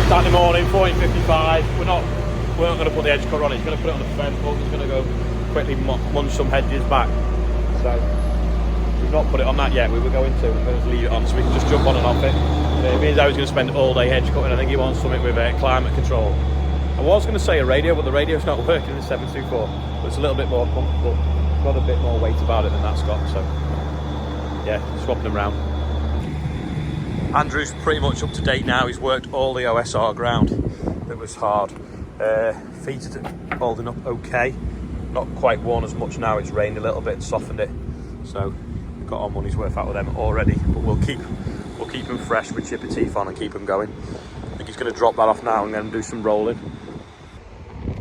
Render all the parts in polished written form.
Saturday morning, 14:55. We're not going to put the edge cover on it. He's going to put it on the fence. He's going to go quickly munch some hedges back. So we've not put it on that yet. We were going to. We're going to leave it on so we can just jump on and off it. It means I was going to spend all day hedge cutting. I think he wants something with climate control. I was going to say a radio, but the radio's not working in the 724. But it's a little bit more comfortable. Got a bit more weight about it than that's got. So yeah, swapping them around. Andrew's pretty much up to date now. He's worked all the OSR ground. It was hard. Feet are holding up okay. Not quite worn as much now. It's rained a little bit and softened it. So we've got our money's worth out of them already. But we'll keep them fresh with chipper teeth on and keep them going. I think he's going to drop that off now and then do some rolling.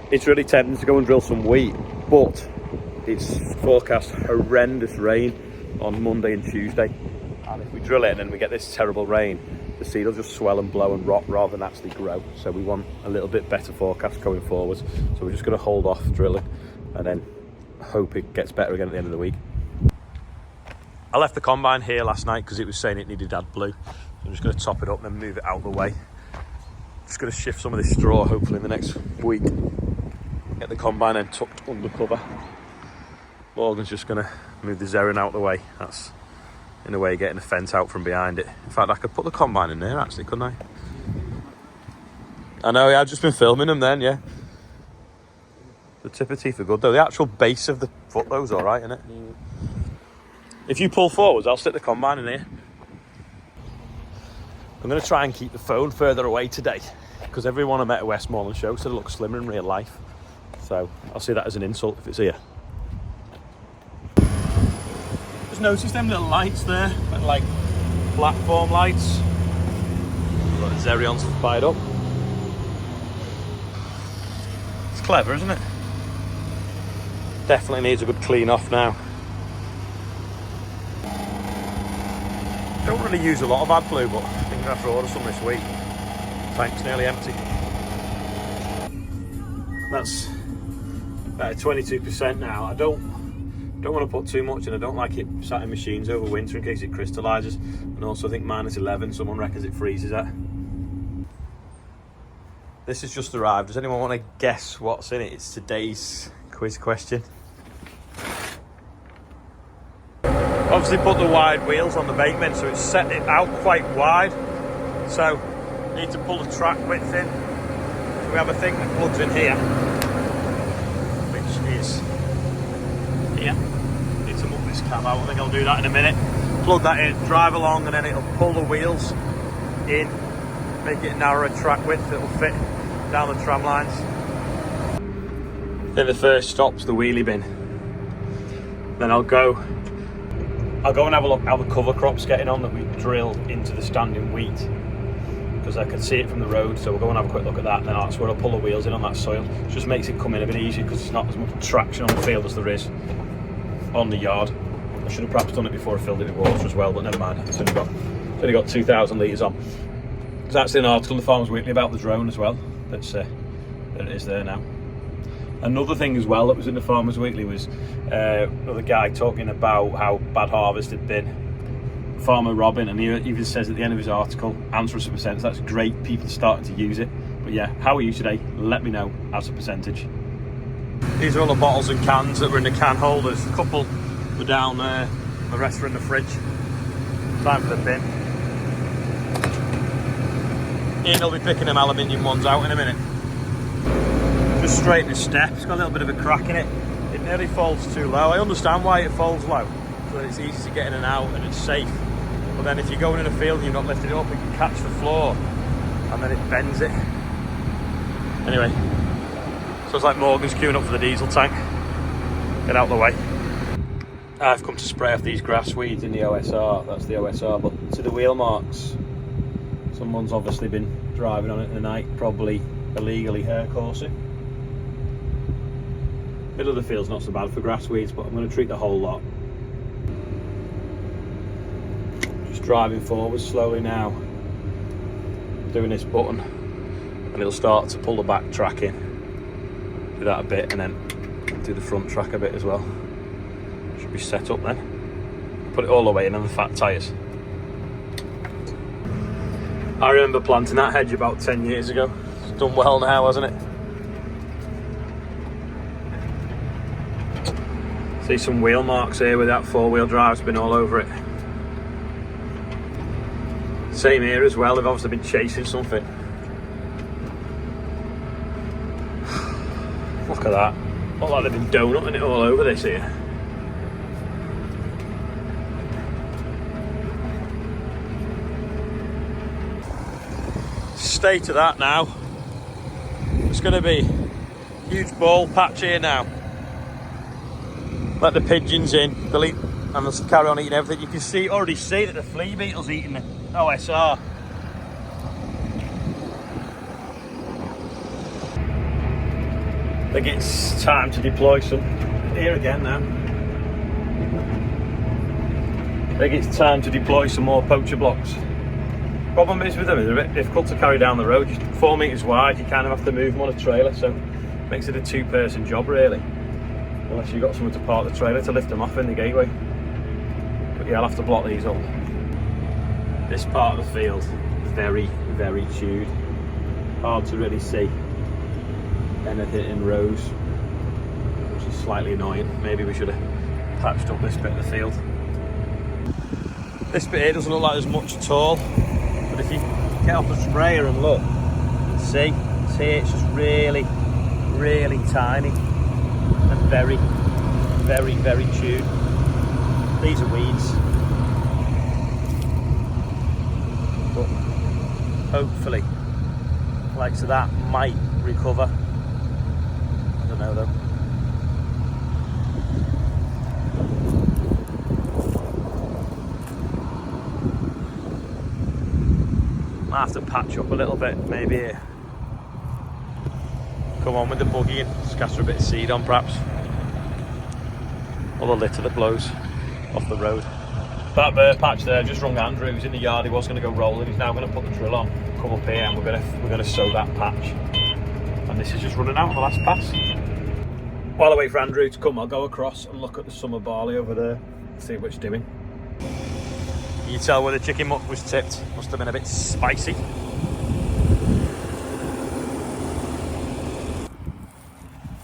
It's really tempting to go and drill some wheat, but it's forecast horrendous rain on Monday and Tuesday. And if we drill it and then we get this terrible rain, the seed will just swell and blow and rot rather than actually grow. So we want a little bit better forecast going forwards. So we're just going to hold off drilling and then hope it gets better again at the end of the week. I left the combine here last night because it was saying it needed AdBlue. I'm just going to top it up and then move it out of the way. Just going to shift some of this straw hopefully in the next week. Get the combine then tucked under cover. Morgan's just going to move the Zerin out of the way. That's in a way getting the fence out from behind it. In fact, I could put the combine in there actually, couldn't I? I know, yeah, I've just been filming them then, yeah. The tip of teeth are good though. The actual base of the foot though is alright, isn't it? Yeah. If you pull forwards, I'll stick the combine in here. I'm going to try and keep the phone further away today because everyone I met at Westmoreland show said it looks slimmer in real life. So I'll see that as an insult if it's here. Just noticed them little lights there, like platform lights. Got the Zerions fired up. It's clever, isn't it? Definitely needs a good clean off now. Don't really use a lot of AdBlue, but I think I'm going to have to order some this week. Tank's nearly empty. That's about 22% now. I don't want to put too much in. I don't like it sat in machines over winter in case it crystallises. And also I think -11, someone reckons it freezes at. This has just arrived. Does anyone want to guess what's in it? It's today's quiz question. Obviously put the wide wheels on the bateman, so it's set it out quite wide. So need to pull the track width in. So we have a thing that plugs in here, which is here. Need to move this cab out. I think I'll do that in a minute. Plug that in, drive along, and then it'll pull the wheels in, make it narrower track width. It'll fit down the tram lines. Then the first stop's the wheelie bin. Then I'll go and have a look how the cover crop's getting on that we drilled into the standing wheat, because I can see it from the road. So we'll go and have a quick look at that, and then that's where I'll pull the wheels in on that soil. It just makes it come in a bit easier because there's not as much traction on the field as there is on the yard. I should have perhaps done it before I filled it with water as well, but never mind. It's only got 2,000 litres on. There's actually an article in the Farmers Weekly about the drone as well. There it is there now. Another thing as well that was in the Farmers Weekly was another guy talking about how bad harvest had been. Farmer Robin, and he even says at the end of his article, answer us a percentage. That's great, people are starting to use it. But yeah, how are you today? Let me know as a percentage. These are all the bottles and cans that were in the can holders. A couple were down there, the rest were in the fridge. Time for the bin. Ian will be picking them aluminium ones out in a minute. Just straighten the step. It's got a little bit of a crack in it. It nearly folds too low. I understand why it folds low, so it's easy to get in and out and it's safe. But then if you're going in a field and you've not lifted it up, it can catch the floor and then it bends it. Anyway, so it's like Morgan's queuing up for the diesel tank. Get out of the way. I've come to spray off these grass weeds in the OSR. That's the OSR, but to the wheel marks, someone's obviously been driving on it in the night, probably illegally hair coursing. Middle of the field's not so bad for grass weeds, but I'm going to treat the whole lot. Just driving forward slowly now, doing this button, and it'll start to pull the back track in. Do that a bit, and then do the front track a bit as well. Should be set up then. Put it all the way in on the fat tyres. I remember planting that hedge about 10 years ago. It's done well now, hasn't it? See some wheel marks here where that 4-wheel drive's been all over it. Same here as well, they've obviously been chasing something. Look at that. Look like they've been donutting it all over this here. State of that now. It's going to be a huge ball patch here now. Let the pigeons in, they'll eat, and they'll carry on eating everything. You can already see that the flea beetle's eating the OSR. I think it's time to deploy some. Here again now. I think it's time to deploy some more poacher blocks. Problem is with them, they're a bit difficult to carry down the road. Just 4 metres wide, you kind of have to move them on a trailer, so it makes it a 2-person job really. Unless you've got someone to park the trailer to lift them off in the gateway. But yeah, I'll have to block these up. This part of the field, very, very chewed. Hard to really see anything in rows, which is slightly annoying. Maybe we should have patched up this bit of the field. This bit here doesn't look like there's much at all, but if you get off the sprayer and look, see it's just really, really tiny and very, very, very chewed. These are weeds, but hopefully, like so, that might recover. I don't know though. Might have to patch up a little bit, maybe here. Come on with the buggy and scatter a bit of seed on perhaps. Or the litter that blows off the road. That bare patch there, just rung Andrew, who's in the yard, he was going to go rolling, he's now going to put the drill on, come up here and we're going to sow that patch. And this is just running out on the last pass. While I wait for Andrew to come, I'll go across and look at the summer barley over there, see what it's doing. You can tell where the chicken muck was tipped, must have been a bit spicy.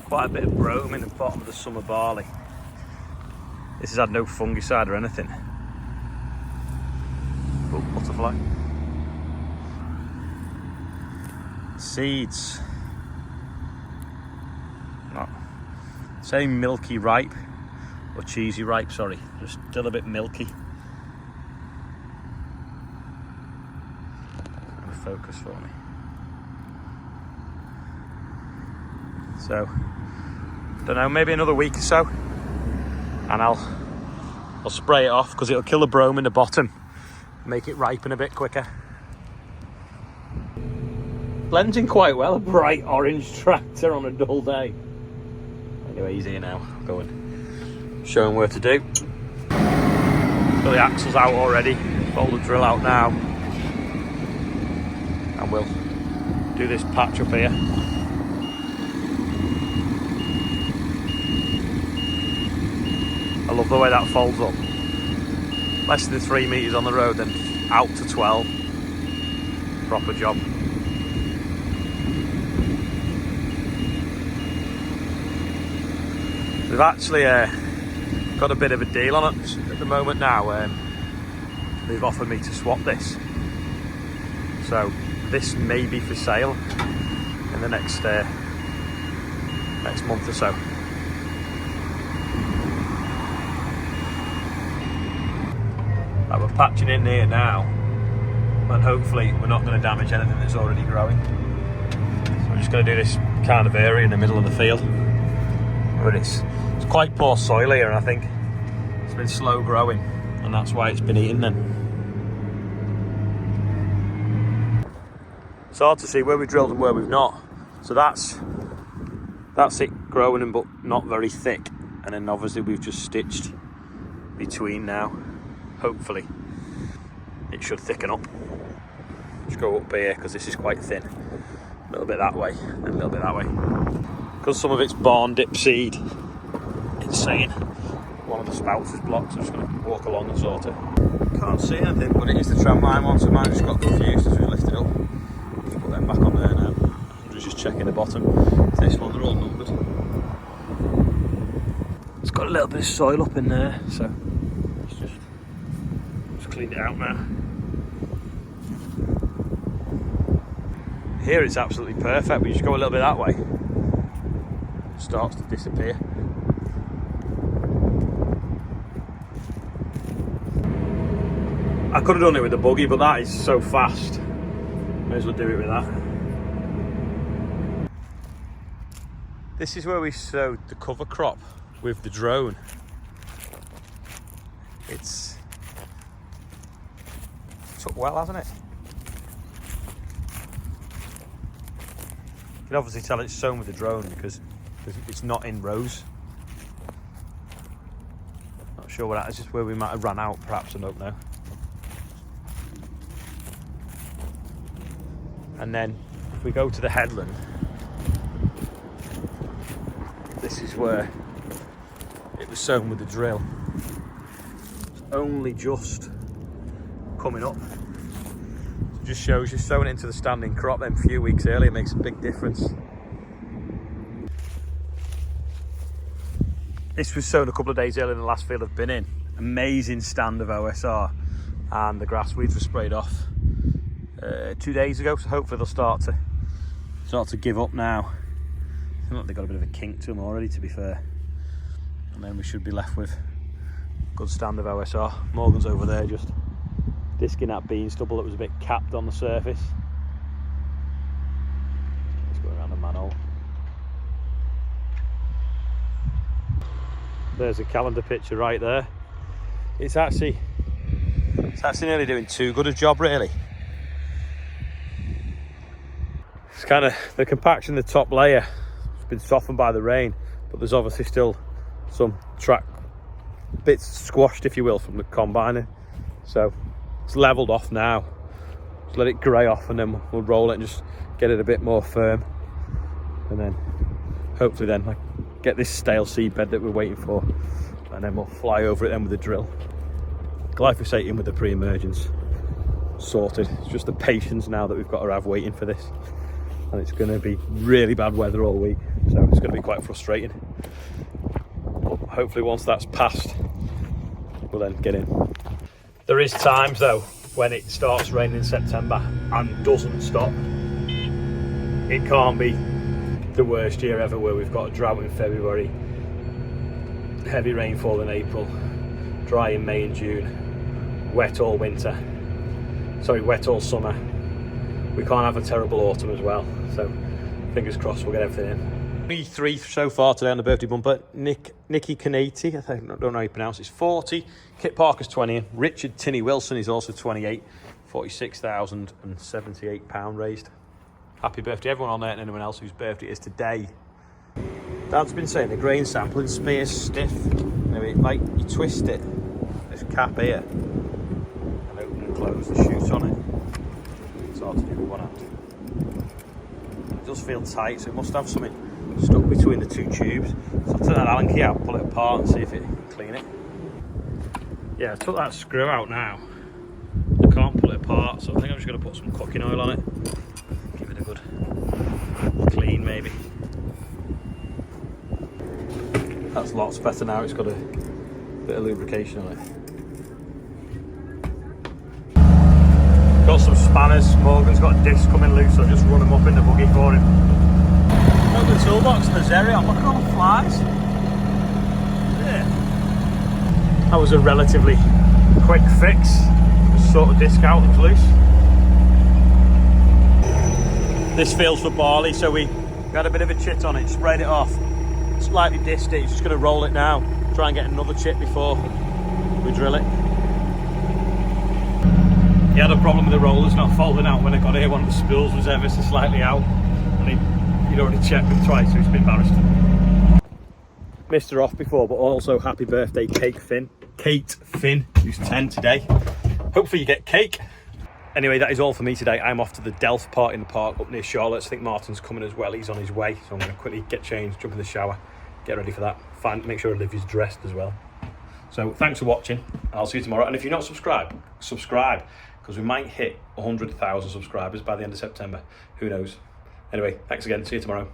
Quite a bit of brome in the bottom of the summer barley. This has had no fungicide or anything. Oh, butterfly. Seeds. Not say milky ripe, or cheesy ripe, sorry. Just still a bit milky. Focus for me. So, don't know, maybe another week or so, and I'll spray it off because it'll kill the brome in the bottom, make it ripen a bit quicker. Blends in quite well, a bright orange tractor on a dull day. Anyway, he's here now. I'll go and show him where to do. Got the axles out already. Fold the drill out now. And we'll do this patch up here. I love the way that folds up. Less than 3 metres on the road, then out to 12. Proper job. We've actually got a bit of a deal on it at the moment now. They've offered me to swap this. So this may be for sale in the next month or so. We're patching in here now, and hopefully we're not going to damage anything that's already growing. So we're just going to do this kind of area in the middle of the field. But it's quite poor soil here, and I think it's been slow growing, and that's why it's been eaten then. It's hard to see where we drilled and where we've not. So that's it growing, but not very thick. And then obviously we've just stitched between now. Hopefully it should thicken up. Just go up here because this is quite thin. A little bit that way and a little bit that way. Because some of it's barn dip seed, it's saying one of the spouts is blocked, so I'm just going to walk along and sort it. Can't see anything, but it is the tramline one, so mine just got confused as we lifted up. Just put them back on there now. Andrew's just checking the bottom. This one, they're all numbered. It's got a little bit of soil up in there, so it's just cleaned it out now. Here it's absolutely perfect, but you just go a little bit that way. It starts to disappear. I could have done it with the buggy, but that is so fast. May as well do it with that. This is where we sowed the cover crop with the drone. It's took well, hasn't it? You can obviously tell it's sown with the drone because it's not in rows. Not sure what that is, just where we might have run out, perhaps, I don't know. And then if we go to the headland, this is where it was sown with the drill. It's only just coming up. It just shows you sowing it into the standing crop then a few weeks earlier makes a big difference. This was sown a couple of days earlier than the last field I've been in. Amazing stand of OSR, and the grass weeds were sprayed off 2 days ago, so hopefully they'll start to give up now. I think they've got a bit of a kink to them already, to be fair. And then we should be left with a good stand of OSR. Morgan's over there just disking that bean stubble that was a bit capped on the surface. Let's go around the manhole. There's a calendar picture right there. It's actually nearly doing too good a job, really. It's kind of the compaction, the top layer has been softened by the rain, but there's obviously still some track bits squashed, if you will, from the combining. So it's leveled off now. Just let it grey off, and then we'll roll it and just get it a bit more firm, and then hopefully then like get this stale seed bed that we're waiting for, and then we'll fly over it then with the drill. Glyphosate in with the pre-emergence sorted. It's just the patience now that we've got to have waiting for this, and it's going to be really bad weather all week, so it's going to be quite frustrating. But hopefully once that's passed, we'll then get in. There is times though when it starts raining in September and doesn't stop. It can't be the worst year ever where we've got a drought in February, heavy rainfall in April, dry in May and June, wet all winter, wet all summer. We can't have a terrible autumn as well, so fingers crossed we'll get everything in. Only 3 so far today on the birthday bumper. Nicky Canati, I don't know how you pronounce it, is 40. Kit Parker's 20. Richard Tinney Wilson is also 28. £46,078 raised. Happy birthday everyone on there and anyone else whose birthday is today. Dad's been saying the grain sampling spear's stiff. Anyway, like you twist it, this cap here, and open and close the chute on it. It's hard to do with one hand. It does feel tight, so it must have something stuck between the 2 tubes. So I'll take that Allen key out, pull it apart and see if it can clean it. Yeah, I took that screw out now. I can't pull it apart, so I think I'm just going to put some cooking oil on it. Give it a good clean maybe. That's lots better now, it's got a bit of lubrication on it. Got some spanners, Morgan's got a disc coming loose, so I'll just run them up in the buggy for him. Got the toolbox and the Zeri on, look at all the flies. Yeah. That was a relatively quick fix. Just sort of disc out, it was loose. This field's for barley, so we had a bit of a chit on it, sprayed it off, slightly dissed it. He's just going to roll it now, try and get another chit before we drill it. He had a problem with the rollers not folding out when I got here. One of the spools was ever so slightly out, and he'd already checked them twice, so he's been embarrassed. Missed her off before, but also happy birthday Kate Finn, who's 10 today. Hopefully you get cake. Anyway, that is all for me today. I'm off to the Delph part in the park up near Charlotte's. I think Martin's coming as well. He's on his way, so I'm going to quickly get changed, jump in the shower, get ready for that. Make sure Olivia's dressed as well. So thanks for watching. I'll see you tomorrow. And if you're not subscribed, subscribe, because we might hit 100,000 subscribers by the end of September. Who knows? Anyway, thanks again. See you tomorrow.